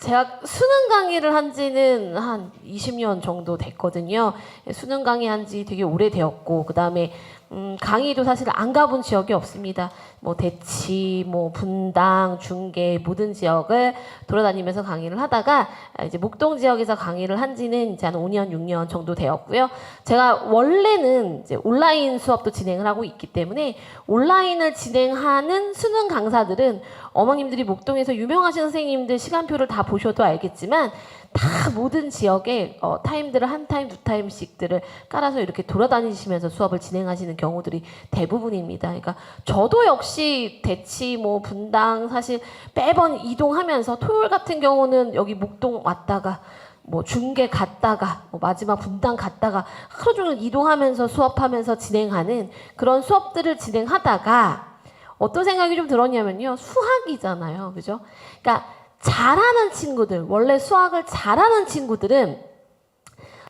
제가 수능 강의를 한 지는 한 20년 정도 됐거든요. 수능 강의 한 지 되게 오래되었고, 그 다음에 강의도 사실 안 가본 지역이 없습니다. 뭐 대치, 뭐 분당, 중계 모든 지역을 돌아다니면서 강의를 하다가 이제 목동 지역에서 강의를 한 지는 이제 한 5년, 6년 정도 되었고요. 제가 원래는 이제 온라인 수업도 진행을 하고 있기 때문에 온라인을 진행하는 수능 강사들은 어머님들이 목동에서 유명하신 선생님들 시간표를 다 보셔도 알겠지만 다 모든 지역에 타임들을 한 타임, 두 타임씩들을 깔아서 이렇게 돌아다니시면서 수업을 진행하시는 경우들이 대부분입니다. 그러니까 저도 역시 대치, 뭐 분당 사실 매번 이동하면서 토요일 같은 경우는 여기 목동 왔다가 뭐 중계 갔다가 뭐 마지막 분당 갔다가 하루 종일 이동하면서 수업하면서 진행하는 그런 수업들을 진행하다가 어떤 생각이 좀 들었냐면요. 수학이잖아요. 그죠? 그러니까 잘하는 친구들, 원래 수학을 잘하는 친구들은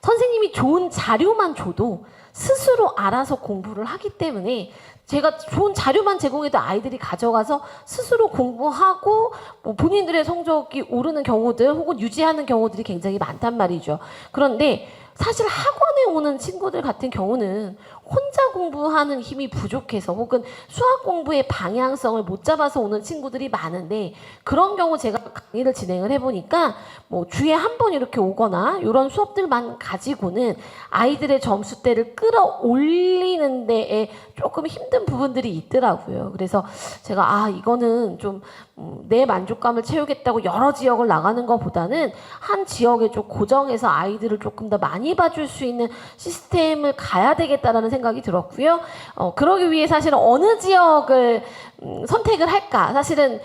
선생님이 좋은 자료만 줘도 스스로 알아서 공부를 하기 때문에 제가 좋은 자료만 제공해도 아이들이 가져가서 스스로 공부하고 뭐 본인들의 성적이 오르는 경우들 혹은 유지하는 경우들이 굉장히 많단 말이죠. 그런데 사실 학원에 오는 친구들 같은 경우는 혼자 공부하는 힘이 부족해서 혹은 수학 공부의 방향성을 못 잡아서 오는 친구들이 많은데 그런 경우 제가 강의를 진행을 해보니까 뭐 주에 한 번 이렇게 오거나 이런 수업들만 가지고는 아이들의 점수대를 끌어올리는 데에 조금 힘든 부분들이 있더라고요. 그래서 제가 이거는 좀 내 만족감을 채우겠다고 여러 지역을 나가는 것보다는 한 지역에 좀 고정해서 아이들을 조금 더 많이 봐줄 수 있는 시스템을 가야 되겠다라는 생각이 들었고요. 그러기 위해 사실은 어느 지역을 선택을 할까? 사실은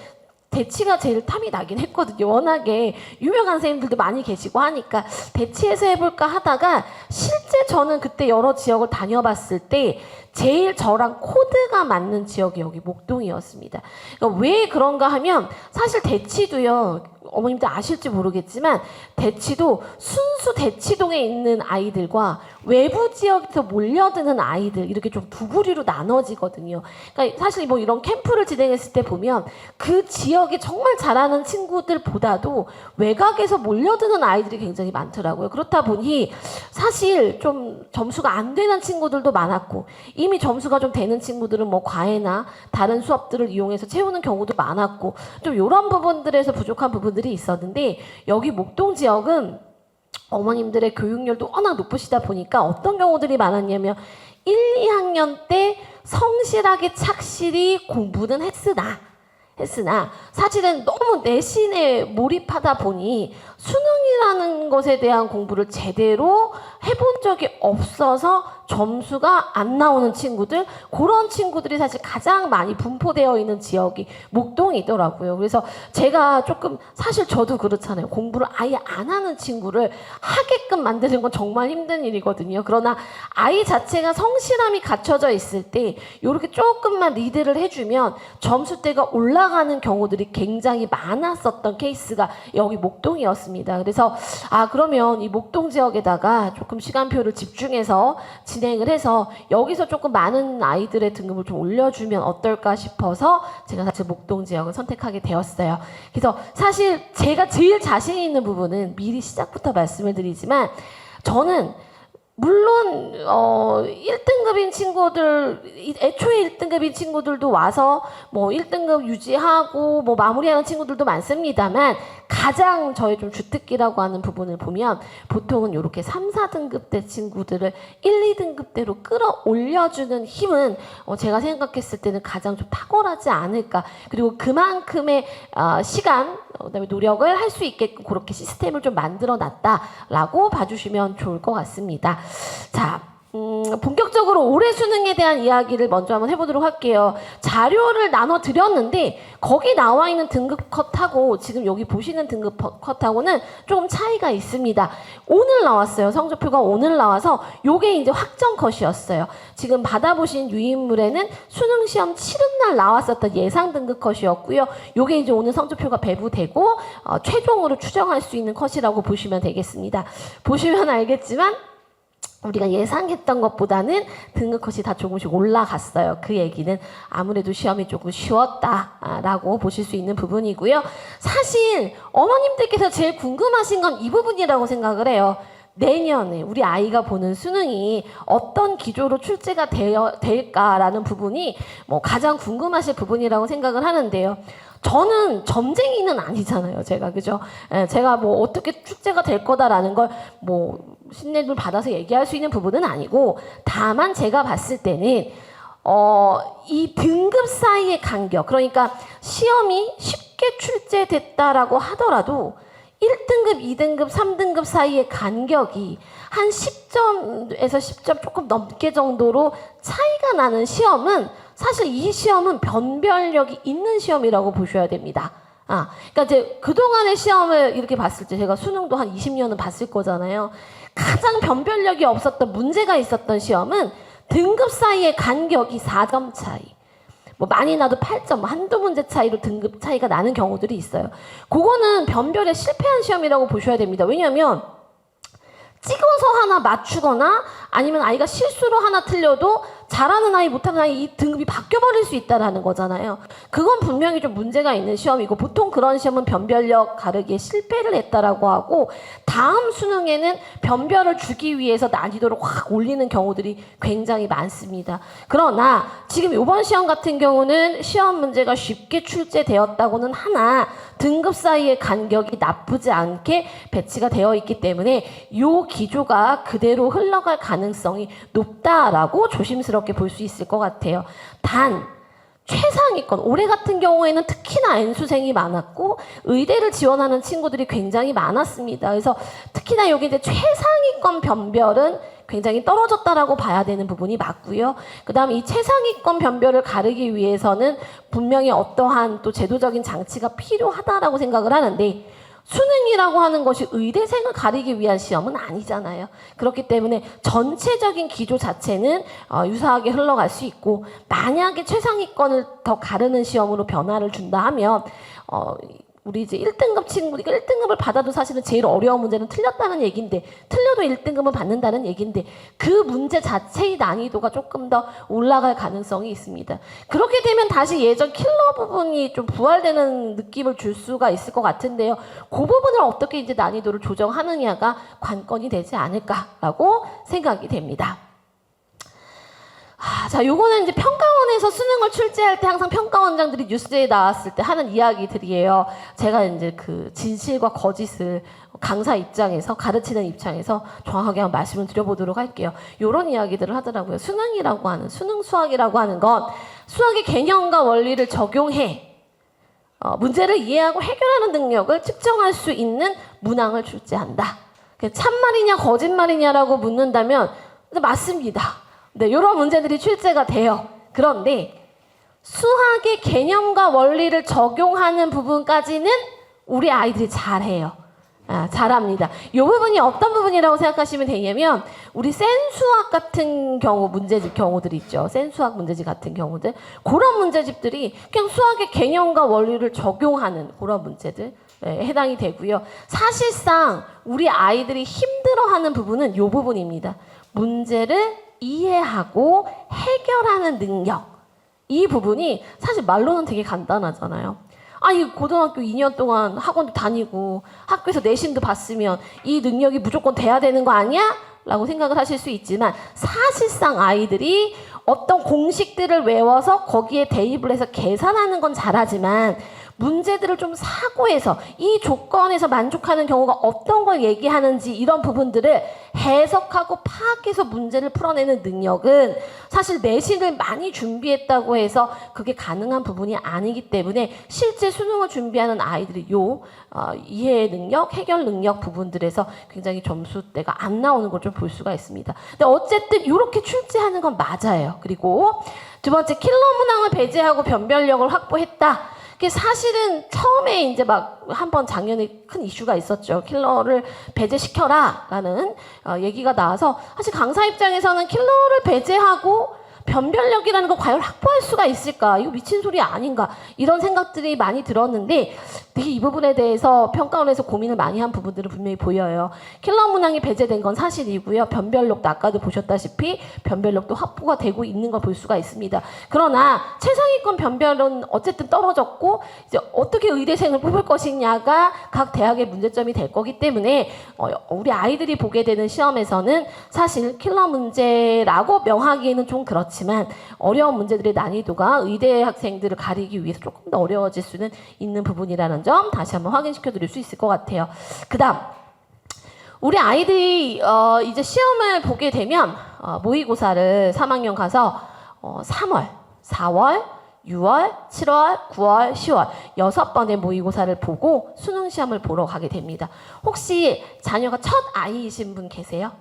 대치가 제일 탐이 나긴 했거든요. 워낙에 유명한 선생님들도 많이 계시고 하니까 대치에서 해볼까 하다가 실제 저는 그때 여러 지역을 다녀봤을 때 제일 저랑 코드가 맞는 지역이 여기 목동이었습니다. 그러니까 왜 그런가 하면 사실 대치도요. 어머님들 아실지 모르겠지만 대치도 순수 대치동에 있는 아이들과 외부 지역에서 몰려드는 아이들 이렇게 좀 두 부류로 나눠지거든요. 그러니까 사실 뭐 이런 캠프를 진행했을 때 보면 그 지역이 정말 잘하는 친구들보다도 외곽에서 몰려드는 아이들이 굉장히 많더라고요. 그렇다 보니 사실 좀 점수가 안 되는 친구들도 많았고 이미 점수가 좀 되는 친구들은 뭐 과외나 다른 수업들을 이용해서 채우는 경우도 많았고 좀 이런 부분들에서 부족한 부분들이 있었는데 여기 목동 지역은 어머님들의 교육열도 워낙 높으시다 보니까 어떤 경우들이 많았냐면 1, 2학년 때 성실하게 착실히 공부는 했으나 사실은 너무 내신에 몰입하다 보니 수능이라는 것에 대한 공부를 제대로 해본 적이 없어서 점수가 안 나오는 친구들, 그런 친구들이 사실 가장 많이 분포되어 있는 지역이 목동이더라고요. 그래서 제가 조금 사실 저도 그렇잖아요. 공부를 아예 안 하는 친구를 하게끔 만드는 건 정말 힘든 일이거든요. 그러나 아이 자체가 성실함이 갖춰져 있을 때 이렇게 조금만 리드를 해주면 점수대가 올라가는 경우들이 굉장히 많았었던 케이스가 여기 목동이었습니다. 그래서 그러면 이 목동 지역에다가 조금 시간표를 집중해서 진행을 해서 여기서 조금 많은 아이들의 등급을 좀 올려주면 어떨까 싶어서 제가 사실 목동 지역을 선택하게 되었어요. 그래서 사실 제가 제일 자신 있는 부분은 미리 시작부터 말씀을 드리지만 저는 물론 1등급인 친구들 애초에 1등급인 친구들도 와서 뭐 1등급 유지하고 뭐 마무리하는 친구들도 많습니다만 가장 저의 좀 주특기라고 하는 부분을 보면 보통은 이렇게 3, 4등급대 친구들을 1, 2등급대로 끌어올려주는 힘은 제가 생각했을 때는 가장 좀 탁월하지 않을까. 그리고 그만큼의 시간 그다음에 노력을 할 수 있게끔 그렇게 시스템을 좀 만들어 놨다라고 봐주시면 좋을 것 같습니다. 자, 본격적으로 올해 수능에 대한 이야기를 먼저 한번 해보도록 할게요. 자료를 나눠드렸는데 거기 나와 있는 등급 컷하고 지금 여기 보시는 등급 컷하고는 조금 차이가 있습니다. 오늘 나왔어요. 성적표가 오늘 나와서 요게 이제 확정 컷이었어요. 지금 받아보신 유인물에는 수능시험 치른 날 나왔었던 예상 등급 컷이었고요. 요게 이제 오늘 성적표가 배부되고 최종으로 추정할 수 있는 컷이라고 보시면 되겠습니다. 보시면 알겠지만 우리가 예상했던 것보다는 등급 컷이 다 조금씩 올라갔어요. 그 얘기는 아무래도 시험이 조금 쉬웠다라고 보실 수 있는 부분이고요. 사실 어머님들께서 제일 궁금하신 건 이 부분이라고 생각을 해요. 내년에 우리 아이가 보는 수능이 어떤 기조로 출제가 될까라는 부분이 뭐 가장 궁금하실 부분이라고 생각을 하는데요. 저는 점쟁이는 아니잖아요, 제가. 그죠? 제가 뭐 어떻게 출제가 될 거다라는 걸 뭐 신뢰를 받아서 얘기할 수 있는 부분은 아니고, 다만 제가 봤을 때는 이 등급 사이의 간격, 그러니까 시험이 쉽게 출제됐다라고 하더라도 1등급, 2등급, 3등급 사이의 간격이 한 10점에서 10점 조금 넘게 정도로 차이가 나는 시험은 사실 이 시험은 변별력이 있는 시험이라고 보셔야 됩니다. 그러니까 이제 그동안의 시험을 이렇게 봤을 때 제가 수능도 한 20년은 봤을 거잖아요. 가장 변별력이 없었던 문제가 있었던 시험은 등급 사이의 간격이 4점 차이. 뭐 많이 나도 8점, 한두 문제 차이로 등급 차이가 나는 경우들이 있어요. 그거는 변별에 실패한 시험이라고 보셔야 됩니다. 왜냐하면 찍어서 하나 맞추거나 아니면 아이가 실수로 하나 틀려도 잘하는 아이 못하는 아이 이 등급이 바뀌어버릴 수 있다는 거잖아요. 그건 분명히 좀 문제가 있는 시험이고, 보통 그런 시험은 변별력 가르기에 실패를 했다라고 하고, 다음 수능에는 변별을 주기 위해서 난이도를 확 올리는 경우들이 굉장히 많습니다. 그러나 지금 이번 시험 같은 경우는 시험 문제가 쉽게 출제되었다고는 하나 등급 사이의 간격이 나쁘지 않게 배치가 되어 있기 때문에 이 기조가 그대로 흘러갈 가능성이 높다라고 조심스럽게 볼 수 있을 것 같아요. 단 최상위권, 올해 같은 경우에는 특히나 N수생이 많았고 의대를 지원하는 친구들이 굉장히 많았습니다. 그래서 특히나 여기 이제 최상위권 변별은 굉장히 떨어졌다라고 봐야 되는 부분이 맞고요. 그 다음에 이 최상위권 변별을 가르기 위해서는 분명히 어떠한 또 제도적인 장치가 필요하다라고 생각을 하는데, 수능이라고 하는 것이 의대생을 가리기 위한 시험은 아니잖아요. 그렇기 때문에 전체적인 기조 자체는 유사하게 흘러갈 수 있고, 만약에 최상위권을 더 가르는 시험으로 변화를 준다 하면 우리 이제 1등급 친구들이 1등급을 받아도 사실은 제일 어려운 문제는 틀렸다는 얘기인데, 틀려도 1등급은 받는다는 얘기인데, 그 문제 자체의 난이도가 조금 더 올라갈 가능성이 있습니다. 그렇게 되면 다시 예전 킬러 부분이 좀 부활되는 느낌을 줄 수가 있을 것 같은데요. 그 부분을 어떻게 이제 난이도를 조정하느냐가 관건이 되지 않을까라고 생각이 됩니다. 자, 요거는 이제 평가원에서 수능을 출제할 때 항상 평가원장들이 뉴스에 나왔을 때 하는 이야기들이에요. 제가 이제 그 진실과 거짓을 강사 입장에서, 가르치는 입장에서 정확하게 한번 말씀을 드려보도록 할게요. 요런 이야기들을 하더라고요. 수능이라고 하는, 수능 수학이라고 하는 건 수학의 개념과 원리를 적용해 문제를 이해하고 해결하는 능력을 측정할 수 있는 문항을 출제한다. 참말이냐 거짓말이냐라고 묻는다면 맞습니다. 네, 이런 문제들이 출제가 돼요. 그런데 수학의 개념과 원리를 적용하는 부분까지는 우리 아이들이 잘해요. 잘합니다. 이 부분이 어떤 부분이라고 생각하시면 되냐면, 우리 센수학 같은 경우 문제집 경우들 있죠. 센수학 문제집 같은 경우들, 그런 문제집들이 그냥 수학의 개념과 원리를 적용하는 그런 문제들 해당이 되고요. 사실상 우리 아이들이 힘들어하는 부분은 이 부분입니다. 문제를 이해하고 해결하는 능력. 이 부분이 사실 말로는 되게 간단하잖아요. 이 고등학교 2년 동안 학원도 다니고 학교에서 내신도 봤으면 이 능력이 무조건 돼야 되는 거 아니야? 라고 생각을 하실 수 있지만, 사실상 아이들이 어떤 공식들을 외워서 거기에 대입을 해서 계산하는 건 잘하지만, 문제들을 좀 사고해서 이 조건에서 만족하는 경우가 어떤 걸 얘기하는지, 이런 부분들을 해석하고 파악해서 문제를 풀어내는 능력은 사실 내신을 많이 준비했다고 해서 그게 가능한 부분이 아니기 때문에, 실제 수능을 준비하는 아이들이 이해 능력, 해결 능력 부분들에서 굉장히 점수대가 안 나오는 걸 좀 볼 수가 있습니다. 근데 어쨌든 이렇게 출제하는 건 맞아요. 그리고 두 번째, 킬러 문항을 배제하고 변별력을 확보했다. 사실은 처음에 이제 막 한번 작년에 큰 이슈가 있었죠. 킬러를 배제시켜라 라는 얘기가 나와서, 사실 강사 입장에서는 킬러를 배제하고 변별력이라는 거 과연 확보할 수가 있을까? 이거 미친 소리 아닌가? 이런 생각들이 많이 들었는데 되게 이 부분에 대해서 평가원에서 고민을 많이 한 부분들은 분명히 보여요. 킬러 문항이 배제된 건 사실이고요. 변별력도 아까도 보셨다시피 변별력도 확보가 되고 있는 걸 볼 수가 있습니다. 그러나 최상위권 변별은 어쨌든 떨어졌고 이제 어떻게 의대생을 뽑을 것이냐가 각 대학의 문제점이 될 거기 때문에 우리 아이들이 보게 되는 시험에서는 사실 킬러 문제라고 명하기에는 좀 그렇지만 어려운 문제들의 난이도가 의대 학생들을 가리기 위해서 조금 더 어려워질 수는 있는 부분이라는 점 다시 한번 확인시켜 드릴 수 있을 것 같아요. 그 다음 우리 아이들이 이제 시험을 보게 되면 모의고사를 3학년 가서 3월, 4월, 6월, 7월, 9월, 10월 6번의 모의고사를 보고 수능 시험을 보러 가게 됩니다. 혹시 자녀가 첫 아이이신 분 계세요?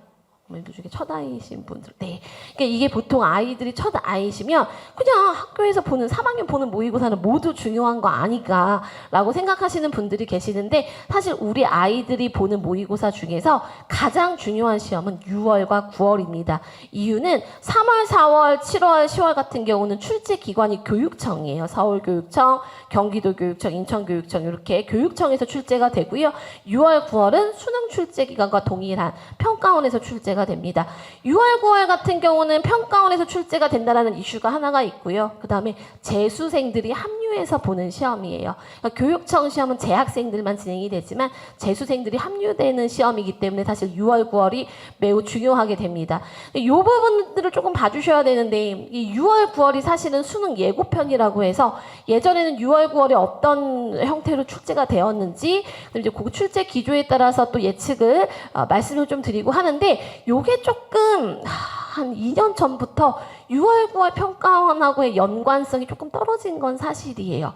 어머님들 중에 첫 아이이신 분들. 네. 그러니까 이게 보통 아이들이 첫 아이시면 그냥 학교에서 보는 3학년 보는 모의고사는 모두 중요한 거 아닐까 라고 생각하시는 분들이 계시는데 사실 우리 아이들이 보는 모의고사 중에서 가장 중요한 시험은 6월과 9월입니다. 이유는 3월, 4월, 7월, 10월 같은 경우는 출제 기관이 교육청이에요. 서울교육청, 경기도교육청, 인천교육청 이렇게 교육청에서 출제가 되고요. 6월, 9월은 수능 출제 기간과 동일한 평가원에서 출제가 됩니다. 6월, 9월 같은 경우는 평가원에서 출제가 된다는 이슈가 하나가 있고요. 그 다음에 재수생들이 합류해서 보는 시험이에요. 그러니까 교육청 시험은 재학생들만 진행이 되지만 재수생들이 합류되는 시험이기 때문에 사실 6월, 9월이 매우 중요하게 됩니다. 이 부분들을 조금 봐주셔야 되는데 이 6월, 9월이 사실은 수능 예고편이라고 해서 예전에는 6월, 9월에 어떤 형태로 출제가 되었는지 이제 그 출제 기조에 따라서 또 예측을 말씀을 좀 드리고 하는데 요게 조금 한 2년 전부터 6월, 9월 평가원하고의 연관성이 조금 떨어진 건 사실이에요.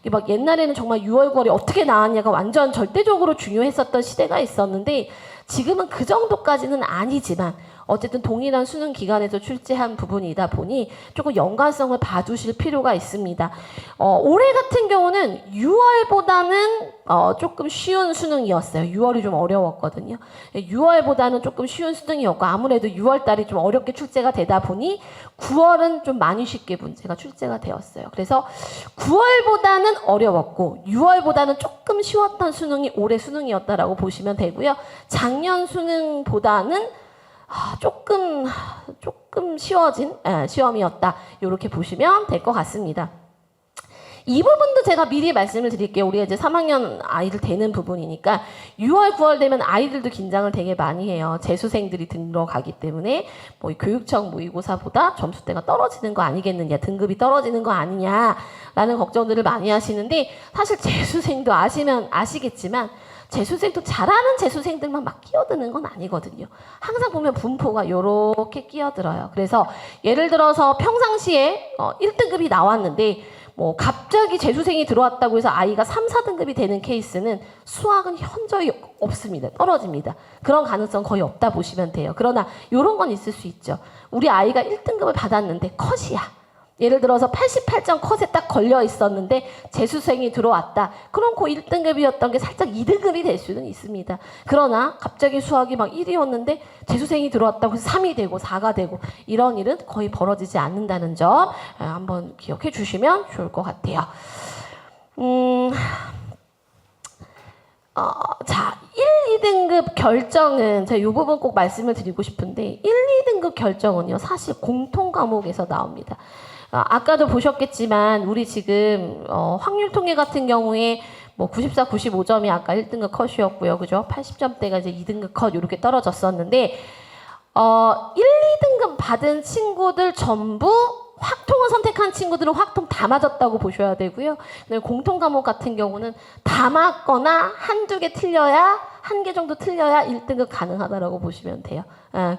이게 막 옛날에는 정말 6월, 9월이 어떻게 나왔냐가 완전 절대적으로 중요했었던 시대가 있었는데 지금은 그 정도까지는 아니지만 어쨌든 동일한 수능 기간에서 출제한 부분이다 보니 조금 연관성을 봐주실 필요가 있습니다. 올해 같은 경우는 6월보다는 조금 쉬운 수능이었어요. 6월이 좀 어려웠거든요. 6월보다는 조금 쉬운 수능이었고 아무래도 6월달이 좀 어렵게 출제가 되다 보니 9월은 좀 많이 쉽게 문제가 출제가 되었어요. 그래서 9월보다는 어려웠고 6월보다는 조금 쉬웠던 수능이 올해 수능이었다라고 보시면 되고요. 작년 수능보다는 조금 쉬워진 시험이었다. 이렇게 보시면 될 것 같습니다. 이 부분도 제가 미리 말씀을 드릴게요. 우리가 이제 3학년 아이들 되는 부분이니까 6월, 9월 되면 아이들도 긴장을 되게 많이 해요. 재수생들이 들어가기 때문에 뭐 교육청 모의고사보다 점수대가 떨어지는 거 아니겠느냐, 등급이 떨어지는 거 아니냐라는 걱정들을 많이 하시는데 사실 재수생도 아시겠지만 재수생도 잘하는 재수생들만 막 끼어드는 건 아니거든요. 항상 보면 분포가 이렇게 끼어들어요. 그래서 예를 들어서 평상시에 1등급이 나왔는데 뭐 갑자기 재수생이 들어왔다고 해서 아이가 3, 4등급이 되는 케이스는 수학은 현저히 없습니다. 떨어집니다. 그런 가능성 거의 없다 보시면 돼요. 그러나 이런 건 있을 수 있죠. 우리 아이가 1등급을 받았는데 컷이야. 예를 들어서 88점 컷에 딱 걸려 있었는데 재수생이 들어왔다. 그럼 그 1등급이었던 게 살짝 2등급이 될 수는 있습니다. 그러나 갑자기 수학이 막 1이었는데 재수생이 들어왔다고 해서 3이 되고 4가 되고 이런 일은 거의 벌어지지 않는다는 점 한번 기억해 주시면 좋을 것 같아요. 자, 1, 2등급 결정은 제가 이 부분 꼭 말씀을 드리고 싶은데 1, 2등급 결정은요 사실 공통 과목에서 나옵니다. 아까도 보셨겠지만 우리 지금 확률 통계 같은 경우에 뭐 94, 95점이 아까 1등급 컷이었고요. 그죠? 80점대가 이제 2등급 컷 이렇게 떨어졌었는데 1, 2등급 받은 친구들 전부 확통을 선택한 친구들은 확통 다 맞았다고 보셔야 되고요. 공통 과목 같은 경우는 다 맞거나 한두 개 틀려야 한 개 정도 틀려야 1등급 가능하다라고 보시면 돼요.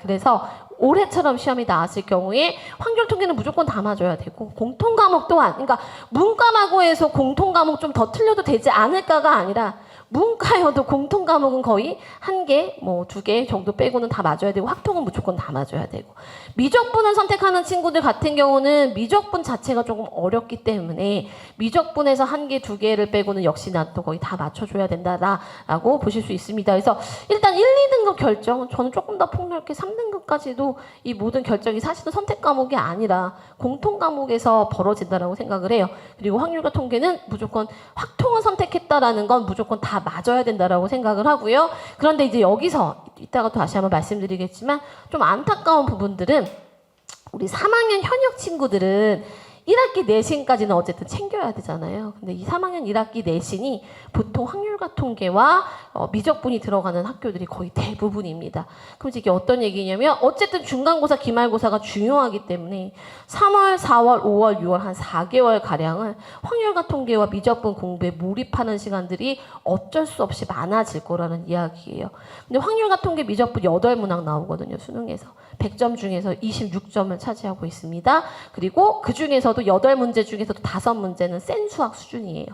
그래서 올해처럼 시험이 나왔을 경우에 확률 통계는 무조건 다 맞아야 되고 공통 과목 또한 그러니까 문과라고 해서 공통 과목 좀 더 틀려도 되지 않을까가 아니라 문과여도 공통 과목은 거의 1개, 뭐 2개 정도 빼고는 다 맞아야 되고 확통은 무조건 다 맞아야 되고 미적분을 선택하는 친구들 같은 경우는 미적분 자체가 조금 어렵기 때문에 미적분에서 1개, 2개를 빼고는 역시나 또 거의 다 맞춰줘야 된다라고 보실 수 있습니다. 그래서 일단 1, 2등급 결정, 저는 조금 더 폭넓게 3등급까지도 이 모든 결정이 사실은 선택 과목이 아니라 공통 과목에서 벌어진다라고 생각을 해요. 그리고 확률과 통계는 무조건 확통을 선택했다라는 건 무조건 다 맞아야 된다라고 생각을 하고요. 그런데 이제 여기서 이따가 또 다시 한번 말씀드리겠지만 좀 안타까운 부분들은 우리 3학년 현역 친구들은 1학기 내신까지는 어쨌든 챙겨야 되잖아요. 근데 이 3학년 1학기 내신이 보통 확률과 통계와 미적분이 들어가는 학교들이 거의 대부분입니다. 그럼 이게 어떤 얘기냐면 어쨌든 중간고사, 기말고사가 중요하기 때문에 3월, 4월, 5월, 6월 한 4개월 가량을 확률과 통계와 미적분 공부에 몰입하는 시간들이 어쩔 수 없이 많아질 거라는 이야기예요. 근데 확률과 통계, 미적분 8문항 나오거든요. 수능에서. 100점 중에서 26점을 차지하고 있습니다. 그리고 그 중에서도 8문제 중에서도 5문제는 센 수학 수준이에요.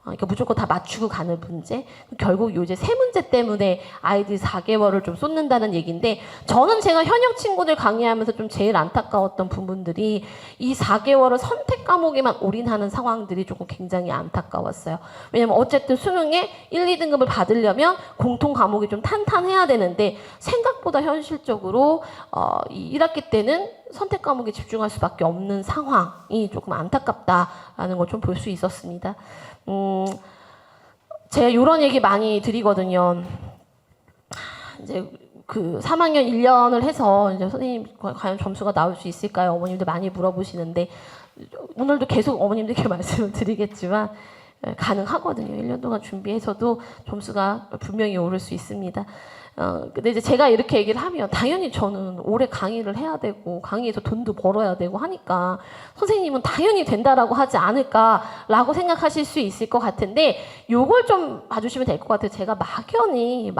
그러니까 무조건 다 맞추고 가는 문제. 결국 요새 3문제 때문에 아이들이 4개월을 좀 쏟는다는 얘기인데 저는 제가 현역 친구들 강의하면서 좀 제일 안타까웠던 부분들이 이 4개월을 선택 과목에만 올인하는 상황들이 조금 굉장히 안타까웠어요. 왜냐면 어쨌든 수능에 1, 2등급을 받으려면 공통 과목이 좀 탄탄해야 되는데 생각보다 현실적으로 이 1학기 때는 선택 과목에 집중할 수밖에 없는 상황이 조금 안타깝다라는 걸 좀 볼 수 있었습니다. 제가 이런 얘기 많이 드리거든요. 이제 그 3학년 1년을 해서 이제 선생님 과연 점수가 나올 수 있을까요? 어머님들 많이 물어보시는데 오늘도 계속 어머님들께 말씀을 드리겠지만 가능하거든요. 1년 동안 준비해서도 점수가 분명히 오를 수 있습니다. 근데 이제 제가 이렇게 얘기를 하면 당연히 저는 올해 강의를 해야 되고 강의에서 돈도 벌어야 되고 하니까 선생님은 당연히 된다라고 하지 않을까라고 생각하실 수 있을 것 같은데 요걸 좀 봐주시면 될 것 같아요. 제가 막연히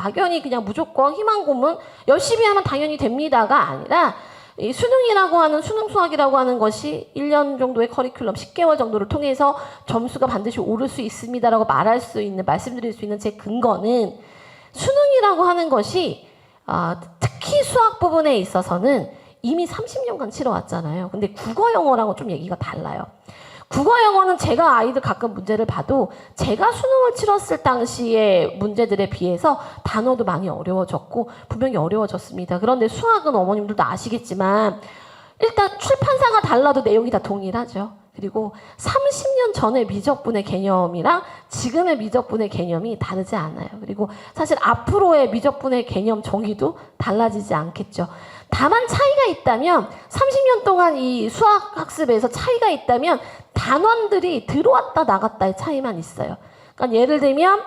그냥 무조건 희망 고문 열심히 하면 당연히 됩니다가 아니라 이 수능이라고 하는 수능 수학이라고 하는 것이 1년 정도의 커리큘럼 10개월 정도를 통해서 점수가 반드시 오를 수 있습니다라고 말씀드릴 수 있는 제 근거는 수능이라고 하는 것이 특히 수학 부분에 있어서는 이미 30년간 치러왔잖아요. 근데 국어 영어랑은 좀 얘기가 달라요. 국어 영어는 제가 아이들 가끔 문제를 봐도 제가 수능을 치렀을 당시의 문제들에 비해서 단어도 많이 어려워졌고 분명히 어려워졌습니다. 그런데 수학은 어머님들도 아시겠지만 일단 출판사가 달라도 내용이 다 동일하죠. 그리고 30년 전의 미적분의 개념이랑 지금의 미적분의 개념이 다르지 않아요. 그리고 사실 앞으로의 미적분의 개념 정의도 달라지지 않겠죠. 다만 차이가 있다면 30년 동안 이 수학 학습에서 차이가 있다면 단원들이 들어왔다 나갔다의 차이만 있어요. 그러니까 예를 들면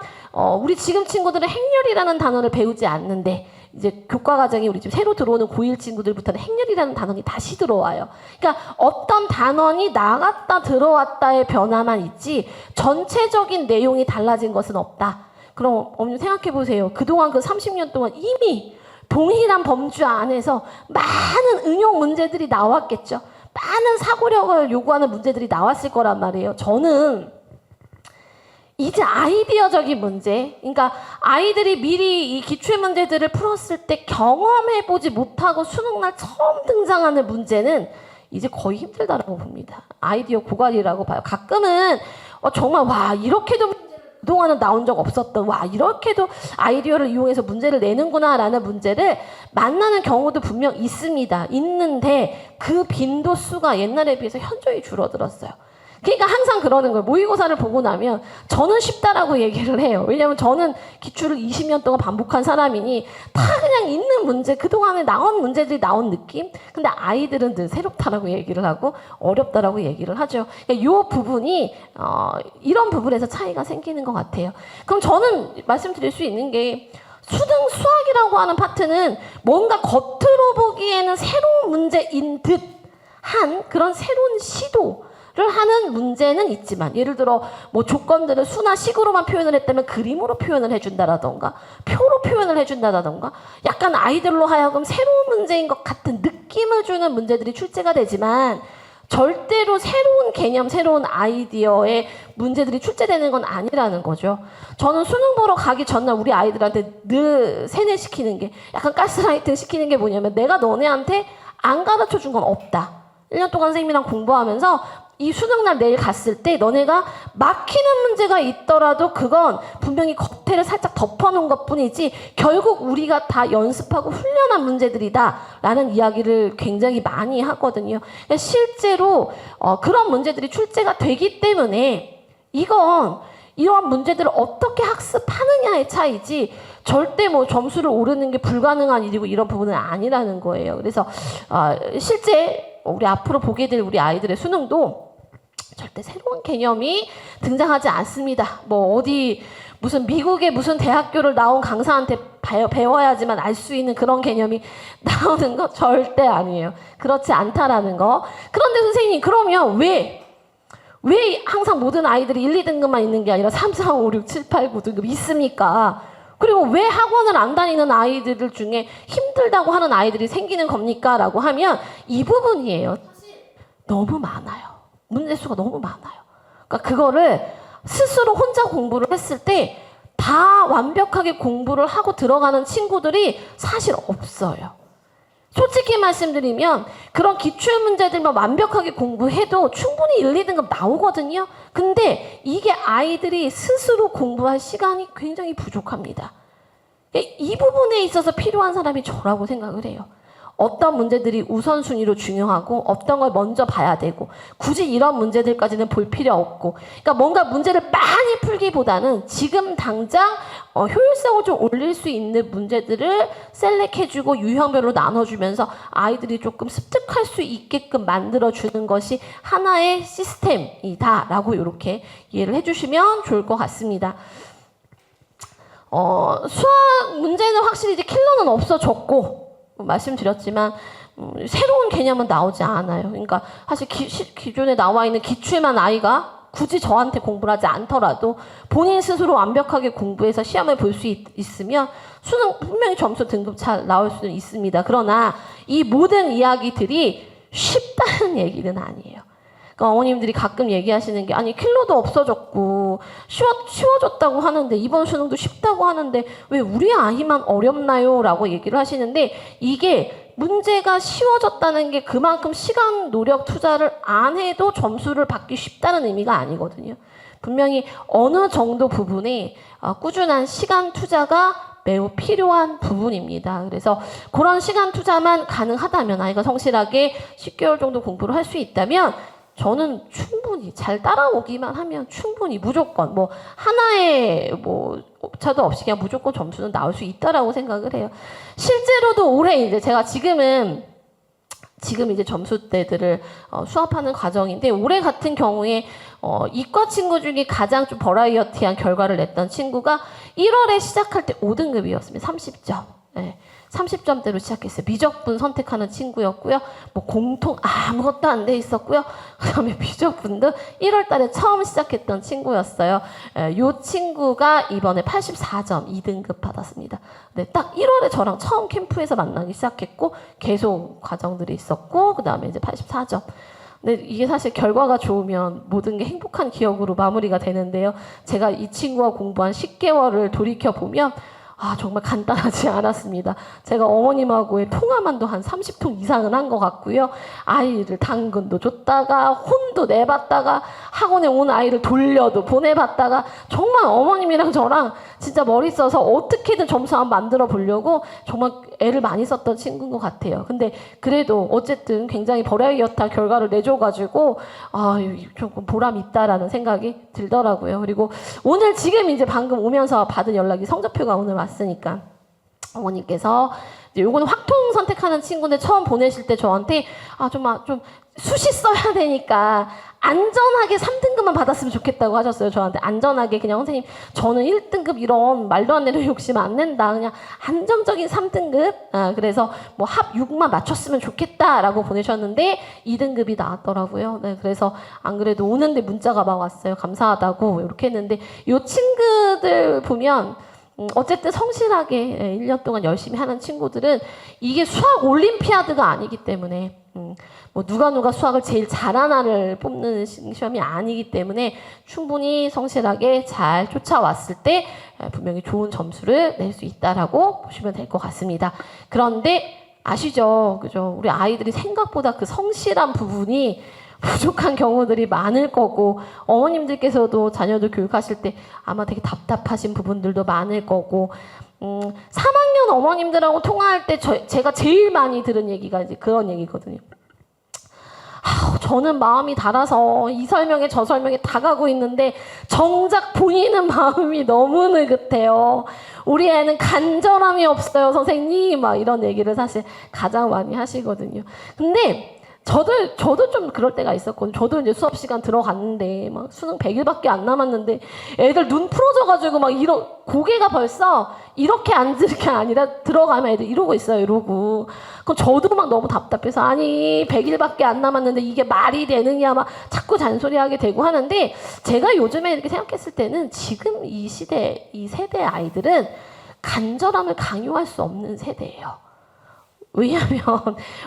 우리 지금 친구들은 행렬이라는 단어를 배우지 않는데 이제 교과 과정에 우리 지금 새로 들어오는 고1 친구들부터는 행렬이라는 단원이 다시 들어와요. 그러니까 어떤 단원이 나갔다 들어왔다의 변화만 있지 전체적인 내용이 달라진 것은 없다. 그럼 어머님 생각해 보세요. 그동안 그 30년 동안 이미 동일한 범주 안에서 많은 응용 문제들이 나왔겠죠. 많은 사고력을 요구하는 문제들이 나왔을 거란 말이에요. 저는 이제 아이디어적인 문제, 그러니까 아이들이 미리 이 기출문제들을 풀었을 때 경험해보지 못하고 수능날 처음 등장하는 문제는 이제 거의 힘들다라고 봅니다. 아이디어 고갈이라고 봐요. 가끔은 정말 와 이렇게도 그동안은 나온 적 없었던 와 이렇게도 아이디어를 이용해서 문제를 내는구나 라는 문제를 만나는 경우도 분명 있습니다. 있는데 그 빈도수가 옛날에 비해서 현저히 줄어들었어요. 그러니까 항상 그러는 거예요. 모의고사를 보고 나면 저는 쉽다라고 얘기를 해요. 왜냐하면 저는 기출을 20년 동안 반복한 사람이니 다 그냥 있는 문제, 그동안에 나온 문제들이 나온 느낌? 근데 아이들은 늘 새롭다라고 얘기를 하고 어렵다라고 얘기를 하죠. 그러니까 이 부분이 이런 부분에서 차이가 생기는 것 같아요. 그럼 저는 말씀드릴 수 있는 게 수능 수학이라고 하는 파트는 뭔가 겉으로 보기에는 새로운 문제인 듯한 그런 새로운 시도 를 하는 문제는 있지만 예를 들어 뭐 조건들을 수나 식으로만 표현을 했다면 그림으로 표현을 해준다라던가 표로 표현을 해준다라던가 약간 아이들로 하여금 새로운 문제인 것 같은 느낌을 주는 문제들이 출제가 되지만 절대로 새로운 개념, 새로운 아이디어의 문제들이 출제되는 건 아니라는 거죠. 저는 수능 보러 가기 전날 우리 아이들한테 늘 세뇌시키는 게, 약간 가스라이팅 시키는 게 뭐냐면, 내가 너네한테 안 가르쳐 준 건 없다. 1년 동안 선생님이랑 공부하면서 이 수능날 내일 갔을 때 너네가 막히는 문제가 있더라도 그건 분명히 겉에를 살짝 덮어놓은 것뿐이지 결국 우리가 다 연습하고 훈련한 문제들이다 라는 이야기를 굉장히 많이 하거든요. 실제로 그런 문제들이 출제가 되기 때문에 이건 이러한 문제들을 어떻게 학습하느냐의 차이지 절대 뭐 점수를 오르는 게 불가능한 일이고 이런 부분은 아니라는 거예요. 그래서 실제 우리 앞으로 보게 될 우리 아이들의 수능도 절대 새로운 개념이 등장하지 않습니다. 뭐 어디 무슨 미국의 무슨 대학교를 나온 강사한테 배워야지만 알 수 있는 그런 개념이 나오는 거 절대 아니에요. 그렇지 않다라는 거. 그런데 선생님, 그러면 왜 항상 모든 아이들이 1, 2등급만 있는 게 아니라 3, 4, 5, 6, 7, 8, 9등급 있습니까? 그리고 왜 학원을 안 다니는 아이들 중에 힘들다고 하는 아이들이 생기는 겁니까? 라고 하면 이 부분이에요. 너무 많아요. 문제 수가 너무 많아요. 그러니까 그거를 스스로 혼자 공부를 했을 때 다 완벽하게 공부를 하고 들어가는 친구들이 사실 없어요. 솔직히 말씀드리면 그런 기출문제들만 완벽하게 공부해도 충분히 1, 2등급 나오거든요. 근데 이게 아이들이 스스로 공부할 시간이 굉장히 부족합니다. 이 부분에 있어서 필요한 사람이 저라고 생각을 해요. 어떤 문제들이 우선순위로 중요하고 어떤 걸 먼저 봐야 되고 굳이 이런 문제들까지는 볼 필요 없고, 그러니까 뭔가 문제를 많이 풀기보다는 지금 당장 효율성을 좀 올릴 수 있는 문제들을 셀렉해주고 유형별로 나눠주면서 아이들이 조금 습득할 수 있게끔 만들어주는 것이 하나의 시스템이다라고 이렇게 이해를 해주시면 좋을 것 같습니다. 수학 문제는 확실히 이제 킬러는 없어졌고, 말씀드렸지만 새로운 개념은 나오지 않아요. 그러니까 사실 기존에 나와 있는 기출만 아이가 굳이 저한테 공부를 하지 않더라도 본인 스스로 완벽하게 공부해서 시험을 볼 수 있으면 수능 분명히 점수 등급 잘 나올 수는 있습니다. 그러나 이 모든 이야기들이 쉽다는 얘기는 아니에요. 그러니까 어머님들이 가끔 얘기하시는 게, 아니 킬러도 없어졌고 쉬워졌다고 하는데 이번 수능도 쉽다고 하는데 왜 우리 아이만 어렵나요? 라고 얘기를 하시는데, 이게 문제가 쉬워졌다는 게 그만큼 시간 노력 투자를 안 해도 점수를 받기 쉽다는 의미가 아니거든요. 분명히 어느 정도 부분에 꾸준한 시간 투자가 매우 필요한 부분입니다. 그래서 그런 시간 투자만 가능하다면, 아이가 성실하게 10개월 정도 공부를 할 수 있다면 저는 충분히 잘 따라오기만 하면 충분히 무조건 뭐 하나의 뭐 오차도 없이 그냥 무조건 점수는 나올 수 있다라고 생각을 해요. 실제로도 올해 이제 제가 지금 이제 점수대들을 수합하는 과정인데, 올해 같은 경우에 이과 친구 중에 가장 좀 버라이어티한 결과를 냈던 친구가 1월에 시작할 때 5등급이었습니다. 30점. 네. 30점대로 시작했어요. 미적분 선택하는 친구였고요. 뭐 공통 아무것도 안 돼 있었고요. 그다음에 미적분도 1월 달에 처음 시작했던 친구였어요. 이 친구가 이번에 84점 2등급 받았습니다. 네, 딱 1월에 저랑 처음 캠프에서 만나기 시작했고 계속 과정들이 있었고, 그다음에 이제 84점. 근데 이게 사실 결과가 좋으면 모든 게 행복한 기억으로 마무리가 되는데요. 제가 이 친구와 공부한 10개월을 돌이켜보면 정말 간단하지 않았습니다. 제가 어머님하고의 통화만도 한 30통 이상은 한 것 같고요. 아이를 당근도 줬다가 혼도 내봤다가 학원에 온 아이를 돌려도 보내봤다가, 정말 어머님이랑 저랑 진짜 머리 써서 어떻게든 점수 한번 만들어 보려고 정말 애를 많이 썼던 친구인 것 같아요. 근데 그래도 어쨌든 굉장히 버라이어티한 결과를 내줘가지고 조금 보람 있다라는 생각이 들더라고요. 그리고 오늘 지금 이제 방금 오면서 받은 연락이, 성적표가 오늘 왔으니까 어머니께서 요거는 확통 선택하는 친구인데 처음 보내실 때 저한테 좀 수시 써야 되니까 안전하게 3등급만 받았으면 좋겠다고 하셨어요. 저한테 안전하게, 그냥 선생님 저는 1등급 이런 말도 안 되는 욕심 안 낸다, 그냥 안정적인 3등급, 그래서 뭐 합 6만 맞췄으면 좋겠다라고 보내셨는데 2등급이 나왔더라고요. 네, 그래서 안 그래도 오는데 문자가 막 왔어요. 감사하다고 이렇게 했는데, 요 친구들 보면 어쨌든 성실하게 1년 동안 열심히 하는 친구들은 이게 수학 올림피아드가 아니기 때문에 뭐 누가 수학을 제일 잘하나를 뽑는 시험이 아니기 때문에 충분히 성실하게 잘 쫓아왔을 때 분명히 좋은 점수를 낼 수 있다라고 보시면 될 것 같습니다. 그런데 아시죠? 그죠? 우리 아이들이 생각보다 그 성실한 부분이 부족한 경우들이 많을 거고, 어머님들께서도 자녀들 교육하실 때 아마 되게 답답하신 부분들도 많을 거고, 3학년 어머님들하고 통화할 때 제가 제일 많이 들은 얘기가 이제 그런 얘기거든요. 저는 마음이 달아서 이 설명에 저 설명에 다 가고 있는데 정작 본인은 마음이 너무 느긋해요. 우리 애는 간절함이 없어요, 선생님. 막 이런 얘기를 사실 가장 많이 하시거든요. 근데 저도 좀 그럴 때가 있었거든요. 저도 이제 수업 시간 들어갔는데 막 수능 100일밖에 안 남았는데 애들 눈 풀어져가지고 막 고개가 벌써 이렇게 앉을 게 아니라 들어가면 애들 이러고 있어요. 이러고. 그럼 저도 막 너무 답답해서 아니 100일밖에 안 남았는데 이게 말이 되느냐 막 자꾸 잔소리하게 되고 하는데, 제가 요즘에 이렇게 생각했을 때는 지금 이 시대, 이 세대 아이들은 간절함을 강요할 수 없는 세대예요.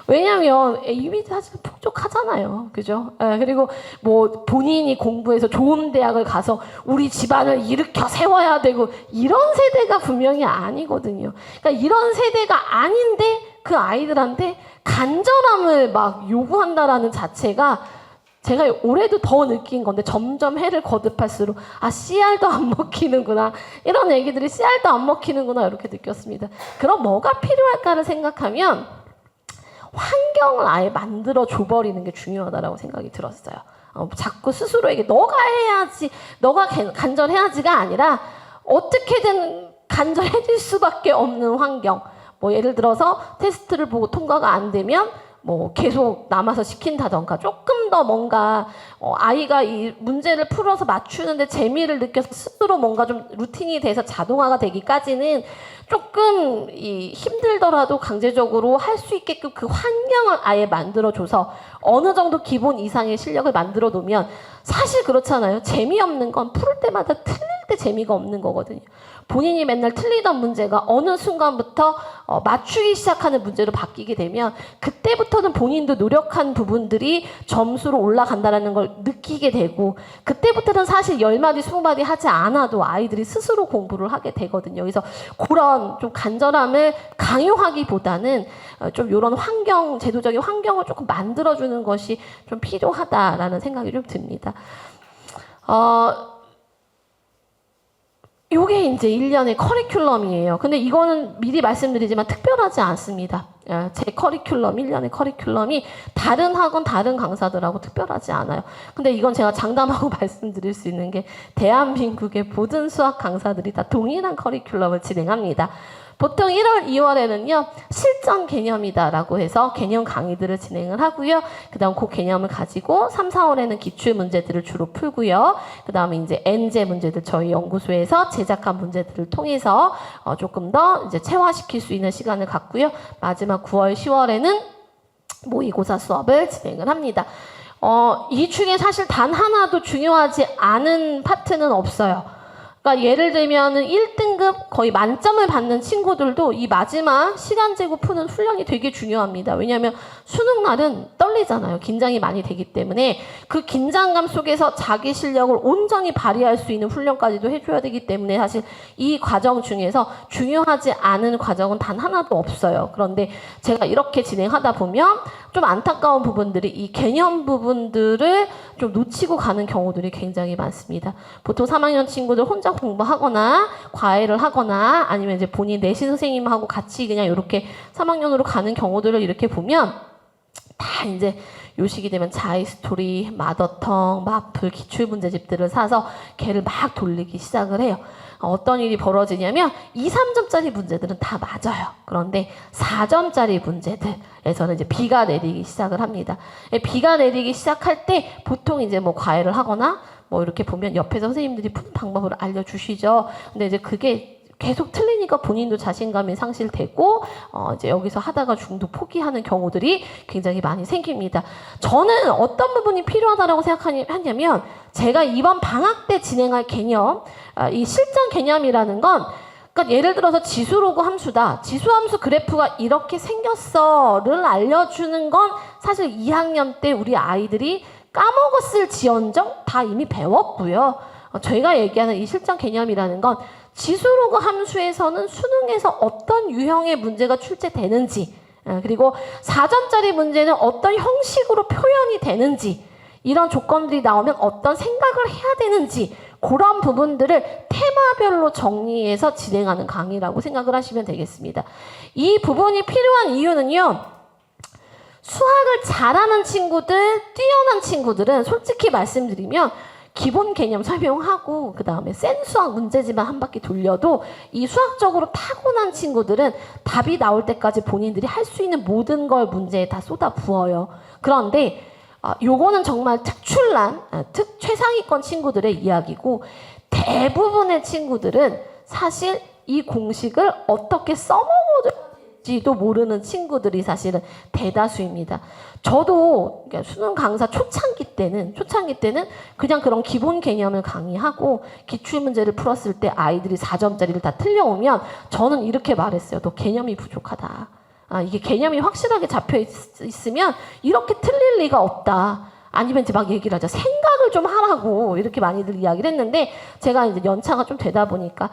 왜냐면 이미 사실 풍족하잖아요. 그죠? 그리고 뭐 본인이 공부해서 좋은 대학을 가서 우리 집안을 일으켜 세워야 되고 이런 세대가 분명히 아니거든요. 그러니까 이런 세대가 아닌데 그 아이들한테 간절함을 막 요구한다라는 자체가 제가 올해도 더 느낀 건데, 점점 해를 거듭할수록 씨알도 안 먹히는구나, 이런 애기들이 씨알도 안 먹히는구나 이렇게 느꼈습니다. 그럼 뭐가 필요할까를 생각하면 환경을 아예 만들어 줘버리는 게 중요하다라고 생각이 들었어요. 자꾸 스스로에게 너가 해야지, 너가 간절해야지가 아니라 어떻게든 간절해질 수밖에 없는 환경. 뭐 예를 들어서 테스트를 보고 통과가 안 되면 뭐 계속 남아서 시킨다던가, 조금 더 뭔가 아이가 이 문제를 풀어서 맞추는데 재미를 느껴서 스스로 뭔가 좀 루틴이 돼서 자동화가 되기까지는 조금 힘들더라도 강제적으로 할 수 있게끔 그 환경을 아예 만들어줘서 어느 정도 기본 이상의 실력을 만들어 놓으면, 사실 그렇잖아요. 재미없는 건 풀을 때마다 틀릴 때 재미가 없는 거거든요. 본인이 맨날 틀리던 문제가 어느 순간부터 맞추기 시작하는 문제로 바뀌게 되면 그때부터는 본인도 노력한 부분들이 점수로 올라간다는 걸 느끼게 되고, 그때부터는 사실 10마디 20마디 하지 않아도 아이들이 스스로 공부를 하게 되거든요. 그래서 그런 좀 간절함을 강요하기보다는 좀 이런 환경, 제도적인 환경을 조금 만들어주는 것이 좀 필요하다라는 생각이 좀 듭니다. 요게 이제 1년의 커리큘럼이에요. 근데 이거는 미리 말씀드리지만 특별하지 않습니다. 제 커리큘럼, 1년의 커리큘럼이 다른 학원, 다른 강사들하고 특별하지 않아요. 근데 이건 제가 장담하고 말씀드릴 수 있는 게, 대한민국의 모든 수학 강사들이 다 동일한 커리큘럼을 진행합니다. 보통 1월, 2월에는요, 실전 개념이다라고 해서 개념 강의들을 진행을 하고요. 그 다음 그 개념을 가지고 3, 4월에는 기출 문제들을 주로 풀고요. 그 다음에 이제 N제 문제들, 저희 연구소에서 제작한 문제들을 통해서 조금 더 이제 체화시킬 수 있는 시간을 갖고요. 마지막 9월, 10월에는 모의고사 수업을 진행을 합니다. 이 중에 사실 단 하나도 중요하지 않은 파트는 없어요. 그러니까 예를 들면은 1등급 거의 만점을 받는 친구들도 이 마지막 시간 재고 푸는 훈련이 되게 중요합니다. 왜냐하면 수능 날은 떨리잖아요. 긴장이 많이 되기 때문에 그 긴장감 속에서 자기 실력을 온전히 발휘할 수 있는 훈련까지도 해줘야 되기 때문에 사실 이 과정 중에서 중요하지 않은 과정은 단 하나도 없어요. 그런데 제가 이렇게 진행하다 보면 좀 안타까운 부분들이, 이 개념 부분들을 좀 놓치고 가는 경우들이 굉장히 많습니다. 보통 3학년 친구들 혼자 공부하거나 과외를 하거나 아니면 이제 본인 내신 선생님하고 같이 그냥 이렇게 3학년으로 가는 경우들을 이렇게 보면 다 이제 요 시기 되면 자이스토리, 마더텅, 마플, 기출문제집들을 사서 걔를 막 돌리기 시작을 해요. 어떤 일이 벌어지냐면 2, 3점짜리 문제들은 다 맞아요. 그런데 4점짜리 문제들에서는 이제 비가 내리기 시작을 합니다. 비가 내리기 시작할 때 보통 이제 뭐 과외를 하거나 뭐 이렇게 보면 옆에서 선생님들이 푸는 방법을 알려주시죠. 근데 이제 그게 계속 틀리니까 본인도 자신감이 상실되고 이제 여기서 하다가 중도 포기하는 경우들이 굉장히 많이 생깁니다. 저는 어떤 부분이 필요하다고 생각하냐면, 제가 이번 방학 때 진행할 개념, 이 실전 개념이라는 건 그러니까 예를 들어서 지수로그 함수다. 지수함수 그래프가 이렇게 생겼어를 알려주는 건 사실 2학년 때 우리 아이들이 까먹었을 지언정 다 이미 배웠고요. 저희가 얘기하는 이 실전 개념이라는 건 지수로그 함수에서는 수능에서 어떤 유형의 문제가 출제되는지, 그리고 4점짜리 문제는 어떤 형식으로 표현이 되는지, 이런 조건들이 나오면 어떤 생각을 해야 되는지, 그런 부분들을 테마별로 정리해서 진행하는 강의라고 생각을 하시면 되겠습니다. 이 부분이 필요한 이유는요, 수학을 잘하는 친구들, 뛰어난 친구들은 솔직히 말씀드리면 기본 개념 설명하고 그 다음에 센 수학 문제지만 한 바퀴 돌려도 이 수학적으로 타고난 친구들은 답이 나올 때까지 본인들이 할 수 있는 모든 걸 문제에 다 쏟아 부어요. 그런데 요거는 정말 특출난 최상위권 친구들의 이야기고, 대부분의 친구들은 사실 이 공식을 어떻게 써먹을지도 모르는 친구들이 사실은 대다수입니다. 저도 수능 강사 초창기 때는 그냥 그런 기본 개념을 강의하고 기출문제를 풀었을 때 아이들이 4점짜리를 다 틀려오면 저는 이렇게 말했어요. 너 개념이 부족하다. 이게 개념이 확실하게 잡혀 있으면 이렇게 틀릴 리가 없다. 아니면 이제 막 얘기를 하죠. 생각을 좀 하라고 이렇게 많이들 이야기를 했는데, 제가 이제 연차가 좀 되다 보니까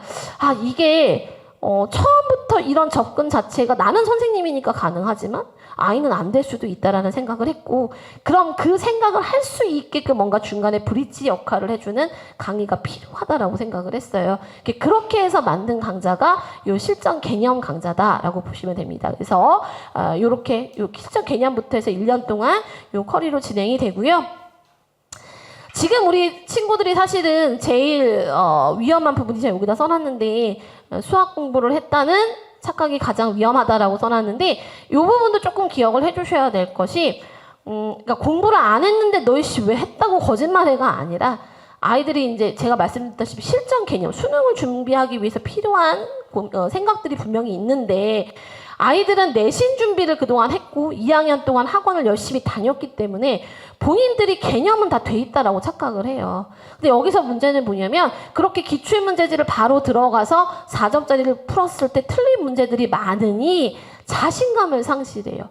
이게 처음부터 이런 접근 자체가 나는 선생님이니까 가능하지만 아이는 안 될 수도 있다라는 생각을 했고, 그럼 그 생각을 할 수 있게끔 뭔가 중간에 브릿지 역할을 해주는 강의가 필요하다라고 생각을 했어요. 그렇게 해서 만든 강좌가 요 실전 개념 강좌다라고 보시면 됩니다. 그래서 요렇게 요 실전 개념부터 해서 1년 동안 요 커리로 진행이 되고요. 지금 우리 친구들이 사실은 제일 위험한 부분이 제가 여기다 써놨는데, 수학 공부를 했다는 착각이 가장 위험하다라고 써놨는데, 이 부분도 조금 기억을 해주셔야 될 것이, 그러니까 공부를 안 했는데 너희씨 왜 했다고 거짓말해가 아니라, 아이들이 이제 제가 말씀드렸다시피 실전 개념, 수능을 준비하기 위해서 필요한 생각들이 분명히 있는데, 아이들은 내신 준비를 그동안 했고 2학년 동안 학원을 열심히 다녔기 때문에 본인들이 개념은 다 돼 있다라고 착각을 해요. 근데 여기서 문제는 뭐냐면, 그렇게 기출문제지를 바로 들어가서 4점짜리를 풀었을 때 틀린 문제들이 많으니 자신감을 상실해요.